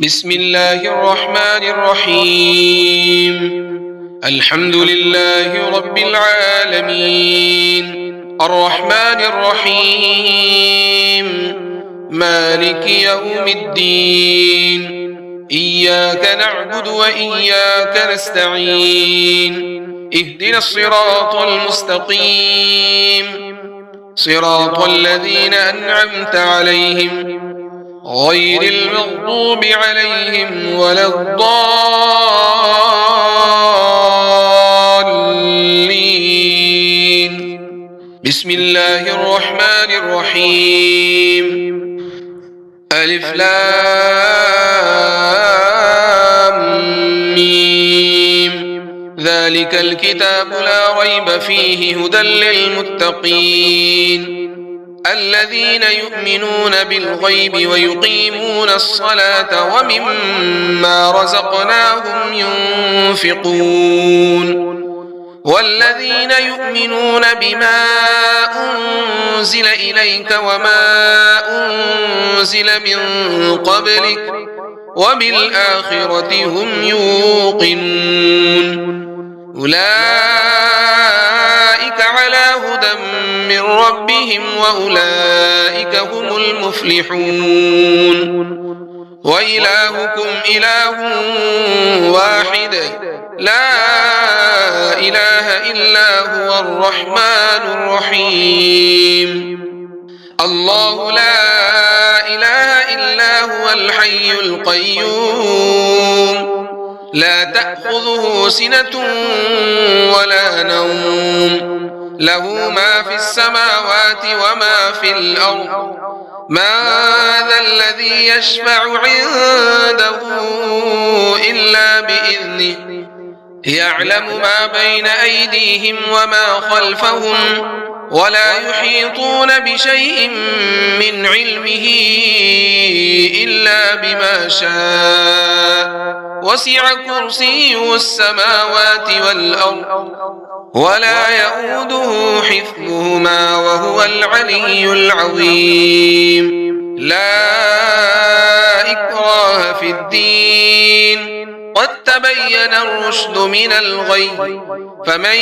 بسم الله الرحمن الرحيم. الحمد لله رب العالمين الرحمن الرحيم مالك يوم الدين إياك نعبد وإياك نستعين اهدنا الصراط المستقيم صراط الذين أنعمت عليهم غير المغضوب عليهم ولا الضالين. بسم الله الرحمن الرحيم. ألف لام ميم. ذلك الكتاب لا ريب فيه هدى للمتقين الذين يؤمنون بالغيب ويقيمون الصلاة ومما رزقناهم ينفقون والذين يؤمنون بما أنزل إليك وما أنزل من قبلك وبالآخرة هم يوقنون أولئك على هدى من ربهم وأولئك هم المفلحون. وإلهكم إله واحد لا إله إلا هو الرحمن الرحيم. الله لا إله إلا هو الحي القيوم لا تأخذه سنة ولا نوم له ما في السماوات وما في الأرض ما ذا الذي يشفع عنده إلا بإذنه يعلم ما بين أيديهم وما خلفهم ولا يحيطون بشيء من علمه إلا بما شاء وسع كرسيه السماوات والأرض ولا يؤوده حفظهما وهو العلي العظيم. لا إكراه في الدين قد تبين الرشد من الغي فمن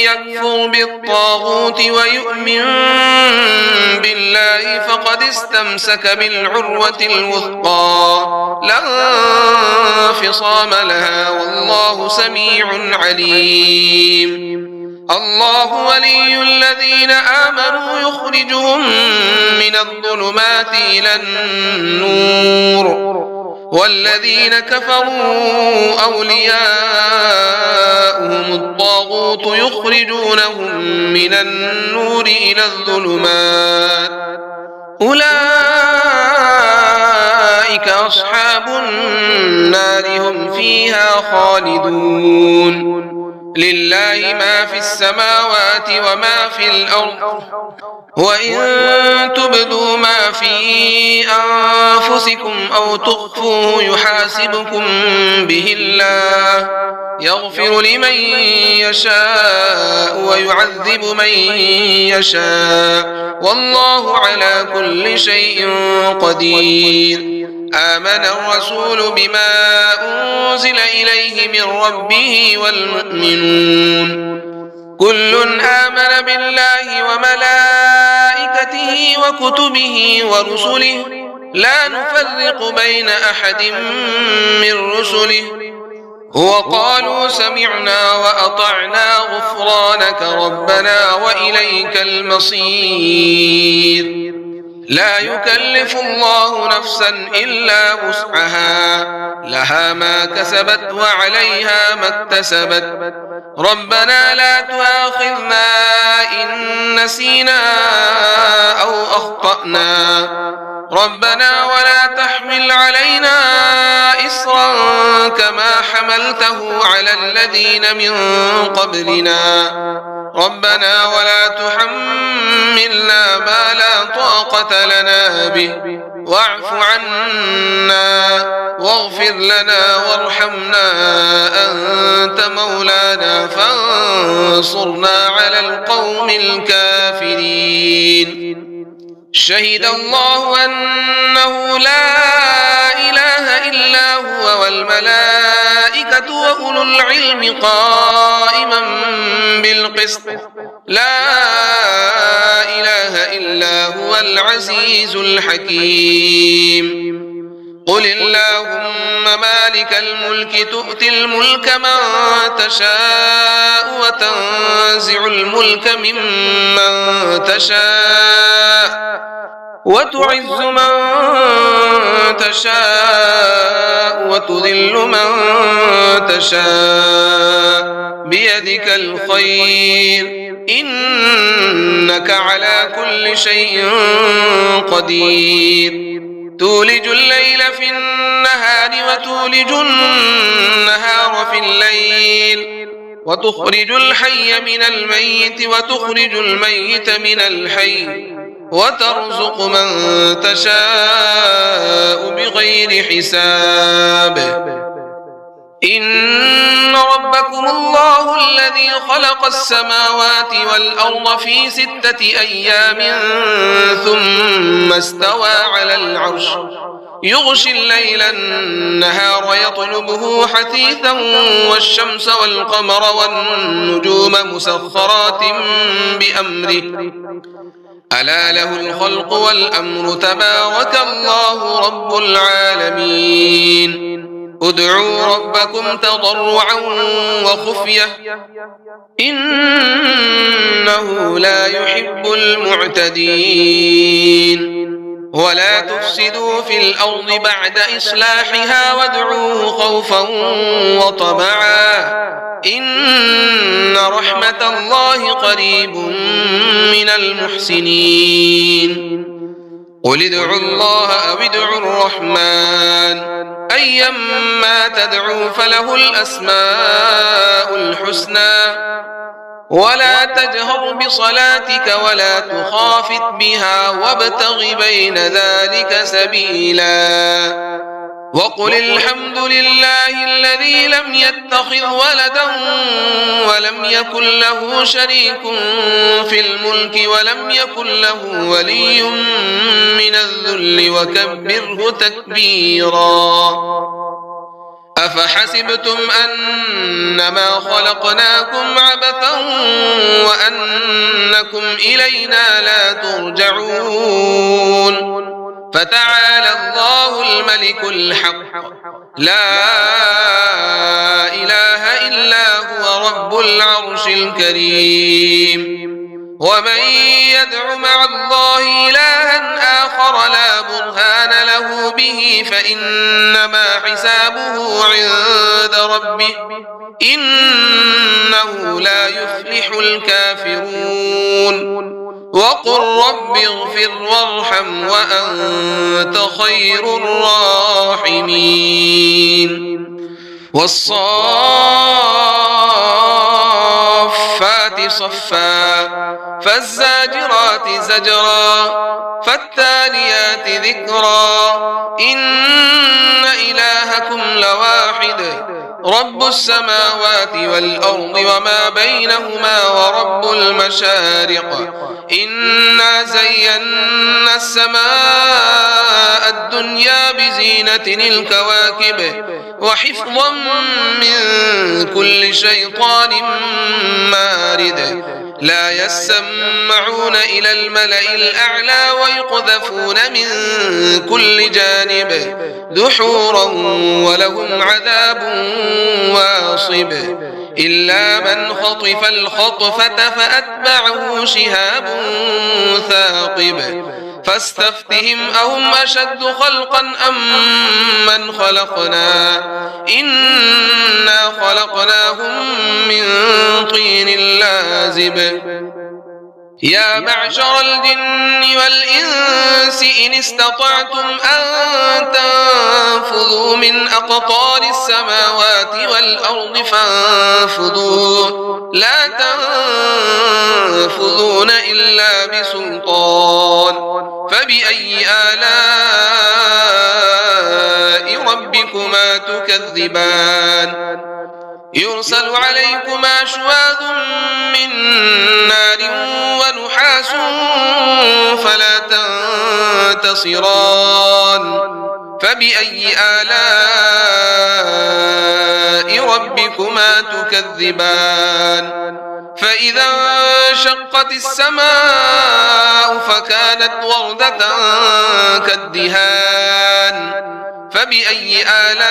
يكفر بالطاغوت ويؤمن بالله فقد استمسك بالعروة الوثقى لا انفصام لها والله سميع عليم. الله ولي الذين آمنوا يخرجهم من الظلمات إلى النور والذين كفروا أولياؤهم الطاغوت يخرجونهم من النور إلى الظلمات أولئك أصحاب النار هم فيها خالدون. لله ما في السماوات وما في الأرض وإن تبدوا ما في أنفسكم أو تخفوه يحاسبكم به الله يغفر لمن يشاء ويعذب من يشاء والله على كل شيء قدير. آمن الرسول بما أنزل إليه من ربه والمؤمنون كل آمن بالله وملائكته وكتبه ورسله لا نفرق بين أحد من رسله وقالوا سمعنا وأطعنا غفرانك ربنا وإليك المصير. لا يكلف الله نفسا إلا وسعها لها ما كسبت وعليها ما اكتسبت ربنا لا تؤاخذنا إن نسينا أو أخطأنا ربنا ولا تحمل علينا إصرا كما حملته على الذين من قبلنا ربنا ولا تحملنا ما لا طاقة لنا به واعف عنا واغفر لنا وارحمنا أنت مولانا فانصرنا على القوم الكافرين. شهد الله أنه لا إله إلا الملائكة وأولو العلم قائما بالقسط لا إله إلا هو العزيز الحكيم قل اللهم مالك الملك تؤتي الملك من تشاء وتنزع الملك ممن تشاء وتعز من تشاء وتذل من تشاء بيدك الخير إنك على كل شيء قدير تولج الليل في النهار وتولج النهار في الليل وتخرج الحي من الميت وتخرج الميت من الحي وترزق من تشاء بغير حساب إن ربكم الله الذي خلق السماوات والأرض في 6 أيام ثم استوى على العرش يغشي الليل النهار يطلبه حثيثا والشمس والقمر والنجوم مسخرات بأمره ألا له الخلق والأمر تبارك الله رب العالمين ادعوا ربكم تضرعا وخفية إنه لا يحب المعتدين ولا تفسدوا في الأرض بعد إصلاحها وادعوه خوفا وطمعا إن رحمة الله قريب من المحسنين قل ادعوا الله أو ادعوا الرحمن أيما تدعوا فله الأسماء الحسنى ولا تجهر بصلاتك ولا تخافت بها وابتغ بين ذلك سبيلا وقل الحمد لله الذي لم يتخذ ولدا ولم يكن له شريك في الملك ولم يكن له ولي من الذل وكبره تكبيرا أفحسبتم أنما خلقناكم عبثا وأنكم إلينا لا ترجعون فتعالى الله الملك الحق لا إله إلا هو رب العرش الكريم ومن يدع مع الله إلها آخر لا برهان له به فإنما حسابه عند ربه إنه لا يفلح الكافرون وقل رب اغفر وارحم وأنت خير الراحمين والصافات صفا فالزاجرات زجرا فالتاليات ذكرا إن إلهكم لواحد رب السماوات والأرض وما بينهما ورب المشارق إنا زينا السماء الدنيا بزينة الكواكب وحفظا من كل شيطان مارد لا يسمعون إلى الملأ الأعلى ويقذفون من كل جانب دحورا ولهم عذاب واصب إلا من خطف الخطفة فأتبعه شهاب ثاقب فاستفتهم أهم أشد خلقا أم من خلقنا إنا خلقناهم من طين لازب يا معشر الجن والإنس إن استطعتم أن تنفذوا من أقطار السماوات والأرض فانفذوا لا تنفذون إلا بسلطان فبأي آلاء ربكما تكذبان يرسل عليكما شواظ من نار ونحاس فلا تنتصران فبأي آلاء ربكما تكذبان فإذا انشقت السماء فكانت وردة كالدهان فبأي آلاء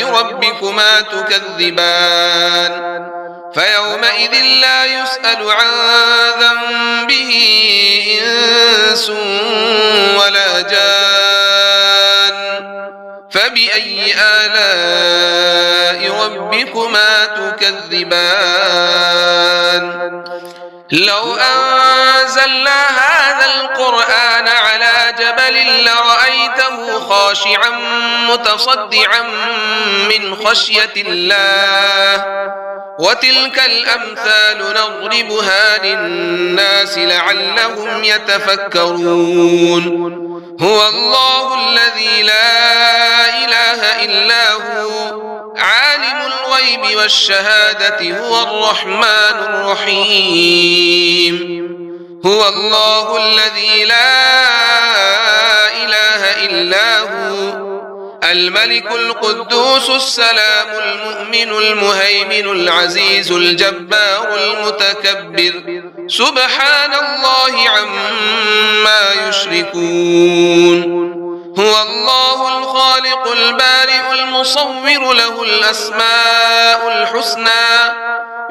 ربكما تكذبان فيومئذ لا يسأل عن ذنبه إنس ولا جان فبأي آلاء ربكما تكذبان لو أنزلنا هذا القرآن على جبل لرأيته خاشعا متصدعا من خشية الله وتلك الأمثال نضربها للناس لعلهم يتفكرون هو الله الذي لا إله إلا هو عالم الغيب والشهادة هو الرحمن الرحيم هو الله الذي لا إله إلا هو الملك القدوس السلام المؤمن المهيمن العزيز الجبار المتكبر سبحان الله عما يشركون هو الله الخالق البارئ المصور له الأسماء الحسنى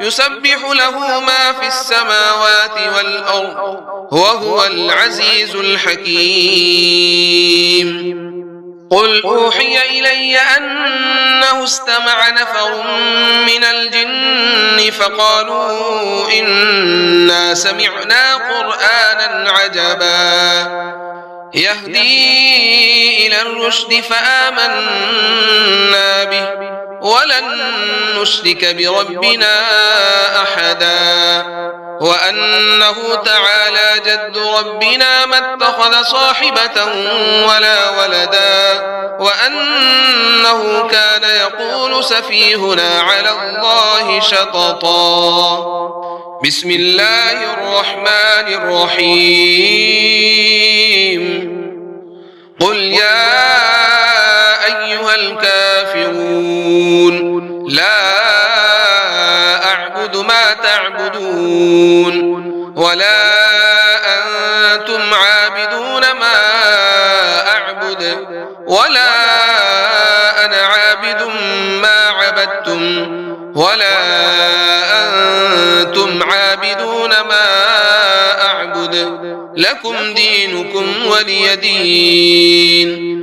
يسبح له ما في السماوات والأرض وهو العزيز الحكيم قل أوحي إلي أنه استمع نفر من الجن فقالوا إنا سمعنا قرآنا عجبا يهدي إلى الرشد فآمنا به ولن نشرك بربنا أحدا وأنه تعالى جد ربنا ما اتخذ صاحبة ولا ولدا وأنه كان يقول سفيهنا على الله شططا بسم الله الرحمن الرحيم قل يا أيها الكافرون لا أعبد ما تعبدون ولا أنتم عابدون ما أعبد ولا أنا عابد ما عبدتم ولا أنتم عابدون ما أعبد لكم دينكم ولي دين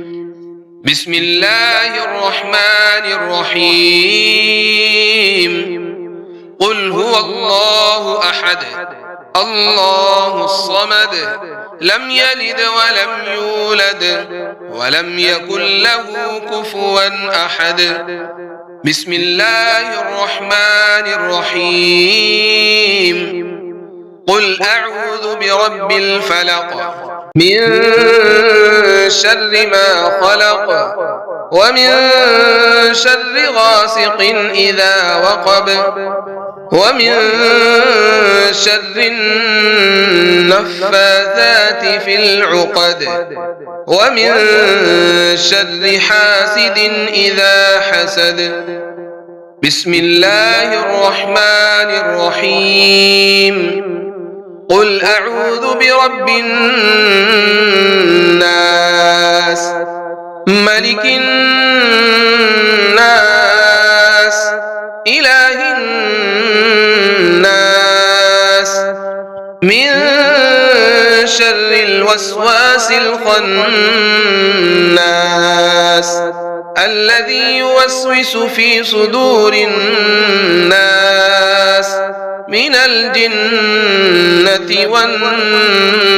بسم الله الرحمن الرحيم قل هو الله أحد الله الصمد لم يلد ولم يولد ولم يكن له كفوا أحد بسم الله الرحمن الرحيم قل أعوذ برب الفلق من شر ما خلق ومن شر غاسق إذا وقب ومن شر النفاثات في العقد ومن شر حاسد إذا حسد بسم الله الرحمن الرحيم قل أعوذ برب الناس ملك الناس إله الناس من شر الوسواس الخناس الذي يوسوس في صدور الناس من الجنة والناس